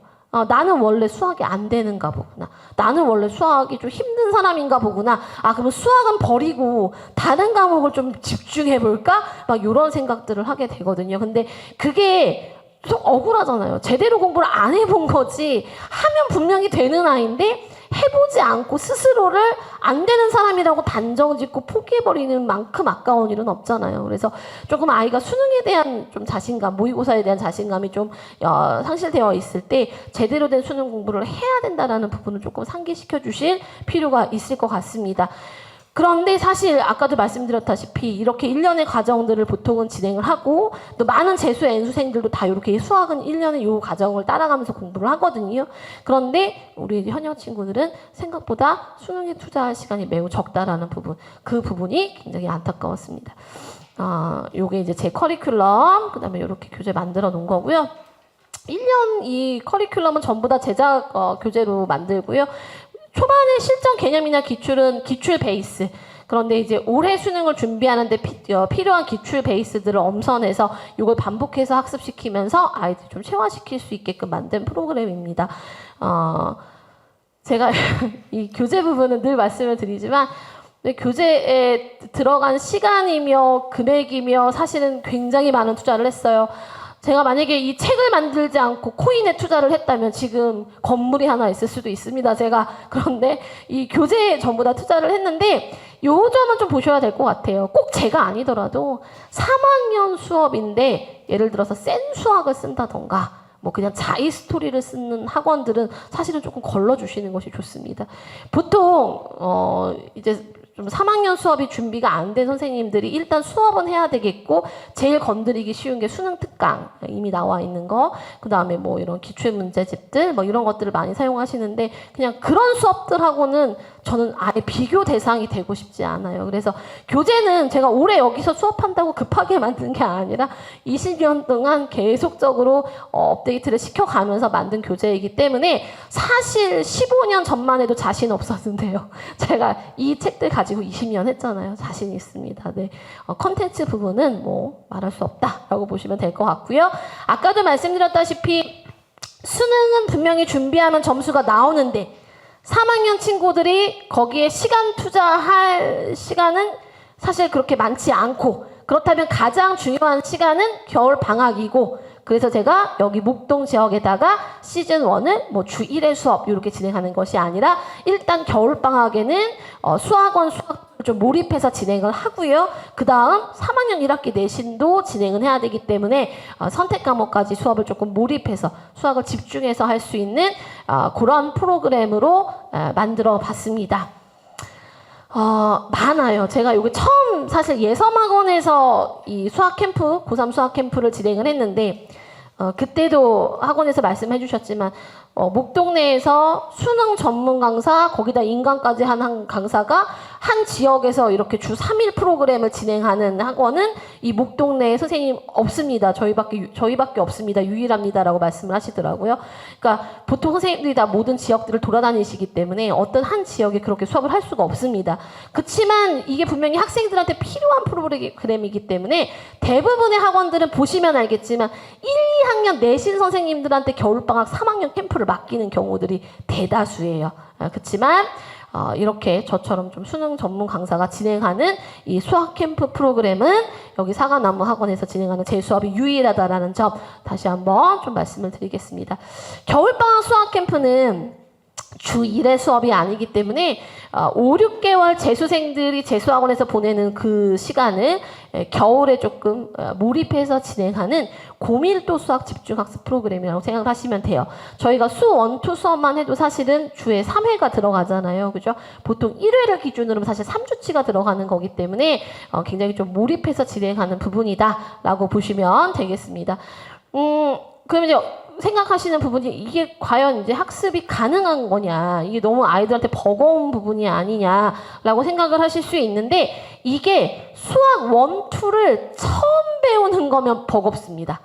나는 원래 수학이 안 되는가 보구나. 나는 원래 수학이 좀 힘든 사람인가 보구나. 그러면 수학은 버리고 다른 과목을 좀 집중해볼까? 막 이런 생각들을 하게 되거든요. 근데 그게 좀 억울하잖아요. 제대로 공부를 안 해본 거지, 하면 분명히 되는 아이인데 해보지 않고 스스로를 안 되는 사람이라고 단정 짓고 포기해버리는 만큼 아까운 일은 없잖아요. 그래서 조금 아이가 수능에 대한 좀 자신감, 모의고사에 대한 자신감이 좀 상실되어 있을 때 제대로 된 수능 공부를 해야 된다는 부분을 조금 상기시켜 주실 필요가 있을 것 같습니다. 그런데 사실 아까도 말씀드렸다시피 이렇게 1년의 과정들을 보통은 진행을 하고, 또 많은 재수 N수생들도 다 이렇게 수학은 1년의 요 과정을 따라가면서 공부를 하거든요. 그런데 우리 현역 친구들은 생각보다 수능에 투자할 시간이 매우 적다라는 부분, 그 부분이 굉장히 안타까웠습니다. 요게 이제 제 커리큘럼, 그 다음에 이렇게 교재 만들어 놓은 거고요. 1년 이 커리큘럼은 전부 다 제작 교재로 만들고요. 초반에 실전 개념이나 기출은 기출 베이스. 그런데 이제 올해 수능을 준비하는데 필요한 기출 베이스들을 엄선해서 이걸 반복해서 학습시키면서 아이들 좀 체화시킬 수 있게끔 만든 프로그램입니다. 제가 이 교재 부분은 늘 말씀을 드리지만, 교재에 들어간 시간이며 금액이며 사실은 굉장히 많은 투자를 했어요. 제가 만약에 이 책을 만들지 않고 코인에 투자를 했다면 지금 건물이 하나 있을 수도 있습니다, 제가. 그런데 이 교재에 전부 다 투자를 했는데, 요 점은 좀 보셔야 될 것 같아요. 꼭 제가 아니더라도 3학년 수업인데 예를 들어서 센 수학을 쓴다던가 뭐 그냥 자이 스토리를 쓰는 학원들은 사실은 조금 걸러주시는 것이 좋습니다. 보통 이제 좀 3학년 수업이 준비가 안 된 선생님들이 일단 수업은 해야 되겠고, 제일 건드리기 쉬운 게 수능 특강 선택강 이미 나와 있는 거, 그 다음에 뭐 이런 기출문제집들 뭐 이런 것들을 많이 사용하시는데 그냥 그런 수업들하고는 저는 아예 비교 대상이 되고 싶지 않아요. 그래서 교재는 제가 올해 여기서 수업한다고 급하게 만든 게 아니라 20년 동안 계속적으로 업데이트를 시켜가면서 만든 교재이기 때문에 사실 15년 전만 해도 자신 없었는데요. 제가 이 책들 가지고 20년 했잖아요. 자신 있습니다. 네. 컨텐츠 부분은 뭐 말할 수 없다라고 보시면 될 것 같고요. 아까도 말씀드렸다시피 수능은 분명히 준비하면 점수가 나오는데 3학년 친구들이 거기에 시간 투자할 시간은 사실 그렇게 많지 않고, 그렇다면 가장 중요한 시간은 겨울 방학이고, 그래서 제가 여기 목동 지역에다가 시즌 1을 뭐 주 1회 수업 이렇게 진행하는 것이 아니라 일단 겨울 방학에는 수학원 수학을 좀 몰입해서 진행을 하고요. 그 다음 3학년 1학기 내신도 진행을 해야 되기 때문에 선택 과목까지 수업을 조금 몰입해서 수학을 집중해서 할 수 있는 그런 프로그램으로 만들어 봤습니다. 많아요. 제가 여기 처음 사실 예섬학원에서 이 수학 캠프, 고3 수학 캠프를 진행을 했는데, 그때도 학원에서 말씀해 주셨지만, 목동네에서 수능 전문 강사, 거기다 인강까지 한 강사가 한 지역에서 이렇게 주 3일 프로그램을 진행하는 학원은 이 목동네에 선생님 없습니다. 저희밖에 없습니다. 유일합니다라고 말씀을 하시더라고요. 그러니까 보통 선생님들이 다 모든 지역들을 돌아다니시기 때문에 어떤 한 지역에 그렇게 수업을 할 수가 없습니다. 그렇지만 이게 분명히 학생들한테 필요한 프로그램이기 때문에 대부분의 학원들은 보시면 알겠지만 1, 2학년 내신 선생님들한테 겨울방학 3학년 캠프를 맡기는 경우들이 대다수예요. 그렇지만 이렇게 저처럼 좀 수능 전문 강사가 진행하는 이 수학 캠프 프로그램은 여기 사과나무 학원에서 진행하는 제 수업이 유일하다라는 점 다시 한번 좀 말씀을 드리겠습니다. 겨울방학 수학 캠프는 주 1회 수업이 아니기 때문에 5, 6개월 재수생들이 재수학원에서 보내는 그 시간을 겨울에 조금 몰입해서 진행하는 고밀도 수학 집중학습 프로그램이라고 생각을 하시면 돼요. 저희가 수 1, 2 수업만 해도 사실은 주에 3회가 들어가잖아요. 그죠? 보통 1회를 기준으로 사실 3주치가 들어가는 거기 때문에 굉장히 좀 몰입해서 진행하는 부분이다라고 보시면 되겠습니다. 그럼 이제 생각하시는 부분이 이게 과연 이제 학습이 가능한 거냐, 이게 너무 아이들한테 버거운 부분이 아니냐라고 생각을 하실 수 있는데, 이게 수학 1, 2를 처음 배우는 거면 버겁습니다.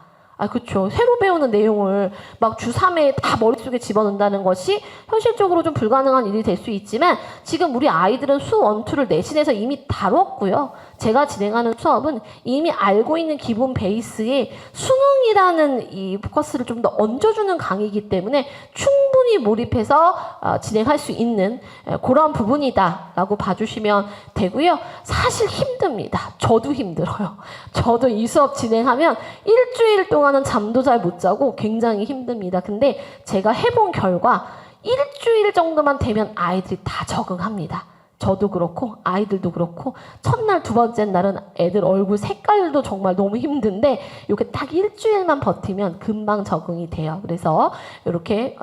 그쵸. 새로 배우는 내용을 막 주 3회 다 머릿속에 집어넣는다는 것이 현실적으로 좀 불가능한 일이 될 수 있지만, 지금 우리 아이들은 수 1, 2를 내신에서 이미 다뤘고요. 제가 진행하는 수업은 이미 알고 있는 기본 베이스에 수능이라는 이 포커스를 좀 더 얹어주는 강의이기 때문에 충분히 몰입해서 진행할 수 있는 그런 부분이다라고 봐주시면 되고요. 사실 힘듭니다. 저도 힘들어요. 저도 이 수업 진행하면 일주일 동안은 잠도 잘 못 자고 굉장히 힘듭니다. 근데 제가 해본 결과 일주일 정도만 되면 아이들이 다 적응합니다. 저도 그렇고 아이들도 그렇고, 첫날 두 번째 날은 애들 얼굴 색깔도 정말 너무 힘든데 이렇게 딱 일주일만 버티면 금방 적응이 돼요. 그래서 이렇게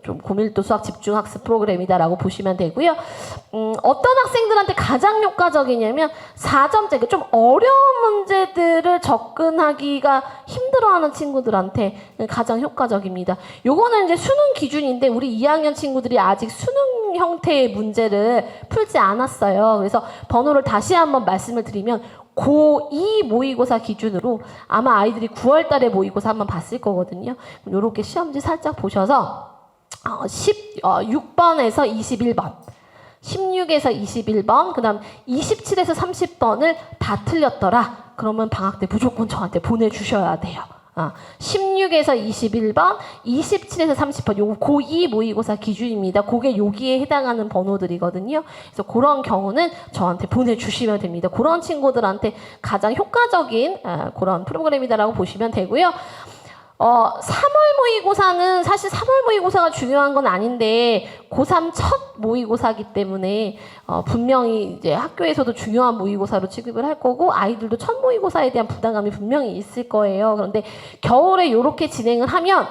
좀 고밀도 수학 집중학습 프로그램이다라고 보시면 되고요. 어떤 학생들한테 가장 효과적이냐면 4점째, 좀 어려운 문제들을 접근하기가 힘들어하는 친구들한테 가장 효과적입니다. 요거는 이제 수능 기준인데 우리 2학년 친구들이 아직 수능 형태의 문제를 풀지 않았어요. 그래서 번호를 다시 한번 말씀을 드리면 고2 모의고사 기준으로 아마 아이들이 9월 달에 모의고사 한번 봤을 거거든요. 이렇게 시험지 살짝 보셔서 16번에서 21번, 16에서 21번, 그 다음 27에서 30번을 다 틀렸더라. 그러면 방학 때 무조건 저한테 보내주셔야 돼요. 16에서 21번, 27에서 30번, 요거 고2 모의고사 기준입니다. 그게 여기에 해당하는 번호들이거든요. 그래서 그런 경우는 저한테 보내주시면 됩니다. 그런 친구들한테 가장 효과적인 그런 프로그램이다라고 보시면 되고요. 3월 모의고사는 사실 3월 모의고사가 중요한 건 아닌데 고3 첫 모의고사이기 때문에 분명히 이제 학교에서도 중요한 모의고사로 취급을 할 거고 아이들도 첫 모의고사에 대한 부담감이 분명히 있을 거예요. 그런데 겨울에 이렇게 진행을 하면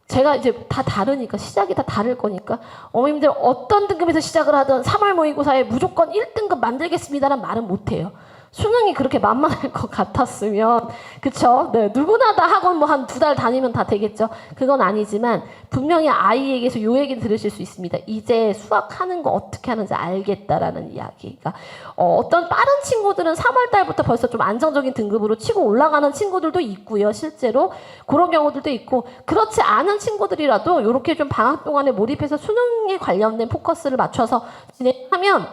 제가 이제 다 다르니까, 시작이 다 다를 거니까 어머님들 어떤 등급에서 시작을 하든 3월 모의고사에 무조건 1등급 만들겠습니다라는 말은 못해요. 수능이 그렇게 만만할 것 같았으면, 그쵸? 네, 누구나 다 학원 뭐 한 2달 다니면 다 되겠죠. 그건 아니지만 분명히 아이에게서 요 얘기를 들으실 수 있습니다. 이제 수학하는 거 어떻게 하는지 알겠다라는 이야기. 그러니까 어떤 빠른 친구들은 3월 달부터 벌써 좀 안정적인 등급으로 치고 올라가는 친구들도 있고요. 실제로 그런 경우들도 있고, 그렇지 않은 친구들이라도 이렇게 좀 방학 동안에 몰입해서 수능에 관련된 포커스를 맞춰서 진행하면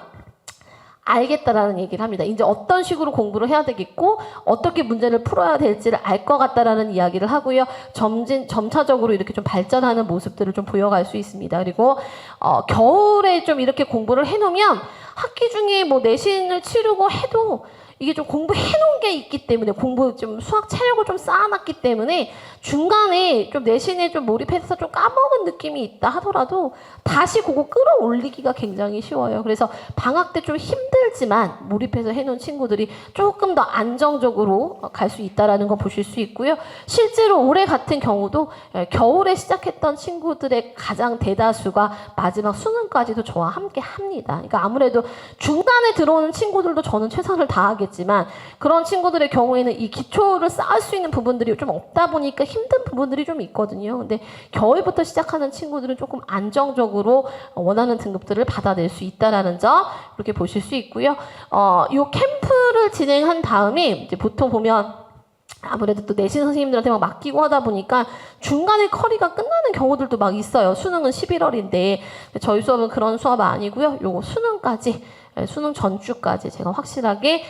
알겠다라는 얘기를 합니다. 이제 어떤 식으로 공부를 해야 되겠고 어떻게 문제를 풀어야 될지를 알 것 같다라는 이야기를 하고요. 점차적으로 이렇게 좀 발전하는 모습들을 좀 보여갈 수 있습니다. 그리고 겨울에 좀 이렇게 공부를 해놓으면 학기 중에 뭐 내신을 치르고 해도 이게 좀 공부해놓은 게 있기 때문에, 공부 좀 수학 체력을 좀 쌓아놨기 때문에 중간에 좀 내신에 좀 몰입해서 좀 까먹은 느낌이 있다 하더라도 다시 그거 끌어올리기가 굉장히 쉬워요. 그래서 방학 때 좀 힘들지만 몰입해서 해놓은 친구들이 조금 더 안정적으로 갈 수 있다라는 거 보실 수 있고요. 실제로 올해 같은 경우도 겨울에 시작했던 친구들의 가장 대다수가 마지막 수능까지도 저와 함께 합니다. 그러니까 아무래도 중간에 들어오는 친구들도 저는 최선을 다하겠지만 그런 친구들의 경우에는 이 기초를 쌓을 수 있는 부분들이 좀 없다 보니까 힘든 부분들이 좀 있거든요. 근데 겨울부터 시작하는 친구들은 조금 안정적으로 원하는 등급들을 받아낼 수 있다라는 점 이렇게 보실 수 있고요. 이 캠프를 진행한 다음에 이제 보통 보면 아무래도 또 내신 선생님들한테 막 맡기고 하다 보니까 중간에 커리가 끝나는 경우들도 막 있어요. 수능은 11월인데 저희 수업은 그런 수업 아니고요. 요거 수능까지, 수능 전주까지 제가 확실하게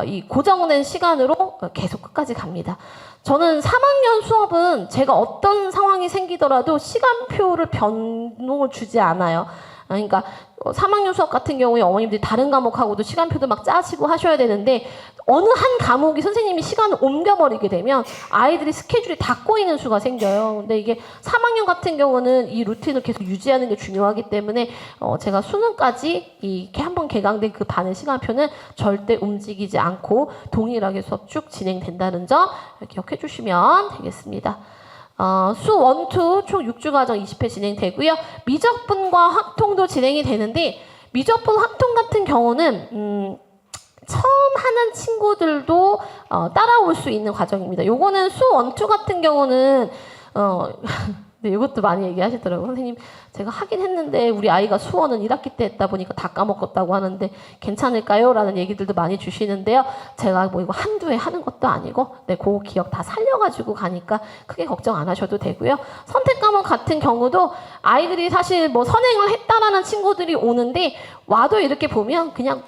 이 고정된 시간으로 계속 끝까지 갑니다. 저는 3학년 수업은 제가 어떤 상황이 생기더라도 시간표를 변동을 주지 않아요. 그러니까 3학년 수업 같은 경우에 어머님들이 다른 과목하고도 시간표도 막 짜시고 하셔야 되는데 어느 한 과목이 선생님이 시간을 옮겨버리게 되면 아이들이 스케줄이 다 꼬이는 수가 생겨요. 근데 이게 3학년 같은 경우는 이 루틴을 계속 유지하는 게 중요하기 때문에 제가 수능까지 이렇게 한번 개강된 그 반의 시간표는 절대 움직이지 않고 동일하게 수업 쭉 진행된다는 점 기억해 주시면 되겠습니다. 수 1, 2 총 6주 과정 20회 진행되고요. 미적분과 확통도 진행이 되는데 미적분 확통 같은 경우는 처음 하는 친구들도 따라올 수 있는 과정입니다. 요거는 수 1, 2 같은 경우는 네, 이것도 많이 얘기하시더라고요. 선생님, 제가 하긴 했는데 우리 아이가 수원은 1학기 때 했다 보니까 다 까먹었다고 하는데 괜찮을까요? 라는 얘기들도 많이 주시는데요. 제가 뭐 이거 한두 해 하는 것도 아니고 네, 그 기억 다 살려가지고 가니까 크게 걱정 안 하셔도 되고요. 선택 과목 같은 경우도 아이들이 사실 뭐 선행을 했다라는 친구들이 오는데 와도 이렇게 보면 그냥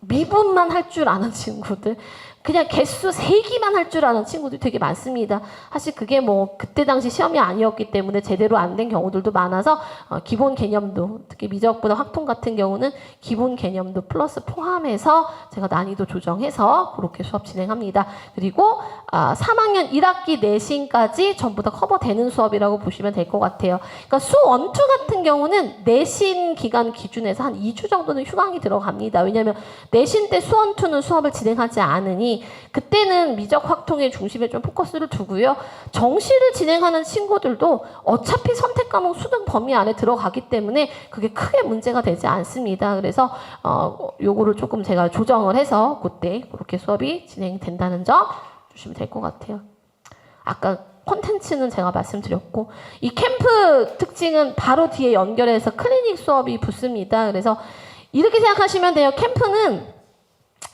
미분만 할 줄 아는 친구들, 그냥 개수 세기만 할 줄 아는 친구들이 되게 많습니다. 사실 그게 뭐 그때 당시 시험이 아니었기 때문에 제대로 안 된 경우들도 많아서 기본 개념도, 특히 미적분과 확통 같은 경우는 기본 개념도 플러스 포함해서 제가 난이도 조정해서 그렇게 수업 진행합니다. 그리고 3학년 1학기 내신까지 전부 다 커버되는 수업이라고 보시면 될 것 같아요. 그러니까 수 1, 2 같은 경우는 내신 기간 기준에서 한 2주 정도는 휴강이 들어갑니다. 왜냐하면 내신 때 수 1, 2는 수업을 진행하지 않으니 그때는 미적 확통의 중심에 좀 포커스를 두고요. 정시를 진행하는 친구들도 어차피 선택 과목 수능 범위 안에 들어가기 때문에 그게 크게 문제가 되지 않습니다. 그래서 요거를 조금 제가 조정을 해서 그때 그렇게 수업이 진행된다는 점 주시면 될 것 같아요. 아까 콘텐츠는 제가 말씀드렸고 이 캠프 특징은 바로 뒤에 연결해서 클리닉 수업이 붙습니다. 그래서 이렇게 생각하시면 돼요. 캠프는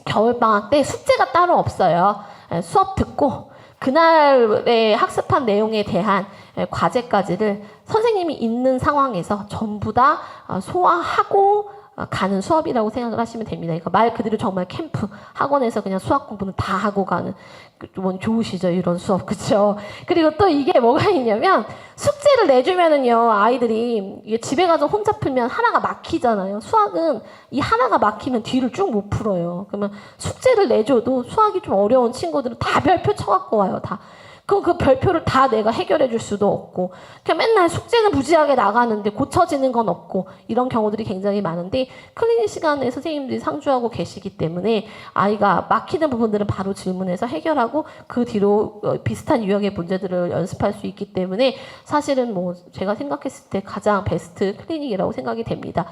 겨울방학 때 숙제가 따로 없어요. 수업 듣고 그날에 학습한 내용에 대한 과제까지를 선생님이 있는 상황에서 전부 다 소화하고 가는 수업이라고 생각을 하시면 됩니다. 그러니까 말 그대로 정말 캠프, 학원에서 그냥 수학 공부는 다 하고 가는, 좀 좋으시죠? 이런 수업, 그쵸? 그리고 또 이게 뭐가 있냐면, 숙제를 내주면은요, 아이들이 이게 집에 가서 혼자 풀면 하나가 막히잖아요. 수학은 이 하나가 막히면 뒤를 쭉 못 풀어요. 그러면 숙제를 내줘도 수학이 좀 어려운 친구들은 다 별표 쳐갖고 와요, 다. 그럼 그 별표를 다 내가 해결해 줄 수도 없고 그냥 맨날 숙제는 무지하게 나가는데 고쳐지는 건 없고 이런 경우들이 굉장히 많은데 클리닉 시간에 선생님들이 상주하고 계시기 때문에 아이가 막히는 부분들은 바로 질문해서 해결하고 그 뒤로 비슷한 유형의 문제들을 연습할 수 있기 때문에 사실은 뭐 제가 생각했을 때 가장 베스트 클리닉이라고 생각이 됩니다.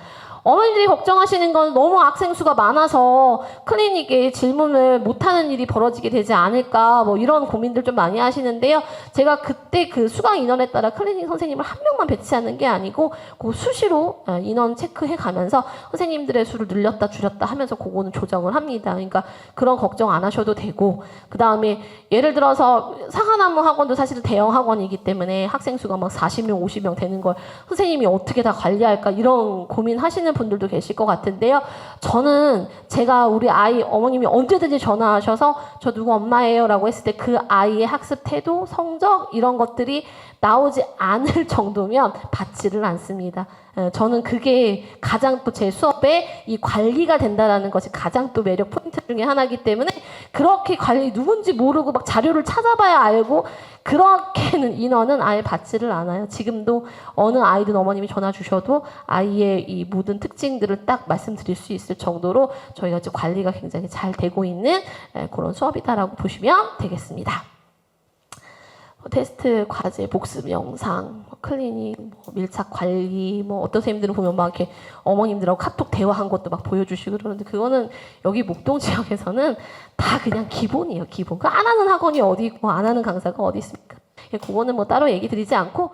어머님들이 걱정하시는 건 너무 학생 수가 많아서 클리닉에 질문을 못하는 일이 벌어지게 되지 않을까 뭐 이런 고민들 좀 많이 하시는데요. 제가 그때 그 수강 인원에 따라 클리닉 선생님을 한 명만 배치하는 게 아니고 그 수시로 인원 체크해 가면서 선생님들의 수를 늘렸다 줄였다 하면서 그거는 조정을 합니다. 그러니까 그런 걱정 안 하셔도 되고, 그 다음에 예를 들어서 사과나무 학원도 사실 대형 학원이기 때문에 학생 수가 막 40명 50명 되는 걸 선생님이 어떻게 다 관리할까 이런 고민하시는 분들도 계실 것 같은데요. 저는 제가 우리 아이 어머님이 언제든지 전화하셔서 저 누구 엄마예요 라고 했을 때 그 아이의 학습 태도, 성적 이런 것들이 나오지 않을 정도면 받지를 않습니다. 저는 그게 가장 또 제 수업에 이 관리가 된다는 것이 가장 또 매력 포인트 중에 하나이기 때문에 그렇게 관리 누군지 모르고 막 자료를 찾아봐야 알고 그렇게는 인원은 아예 받지를 않아요. 지금도 어느 아이든 어머님이 전화 주셔도 아이의 이 모든 특징들을 딱 말씀드릴 수 있을 정도로 저희가 지금 관리가 굉장히 잘 되고 있는 그런 수업이다라고 보시면 되겠습니다. 테스트, 과제, 복습 영상, 클리닉, 밀착 관리, 어떤 선생님들은 보면 막 이렇게 어머님들하고 카톡 대화한 것도 막 보여주시고 그러는데 그거는 여기 목동 지역에서는 다 그냥 기본이에요, 기본. 안 하는 학원이 어디 있고 안 하는 강사가 어디 있습니까? 그거는 따로 얘기 드리지 않고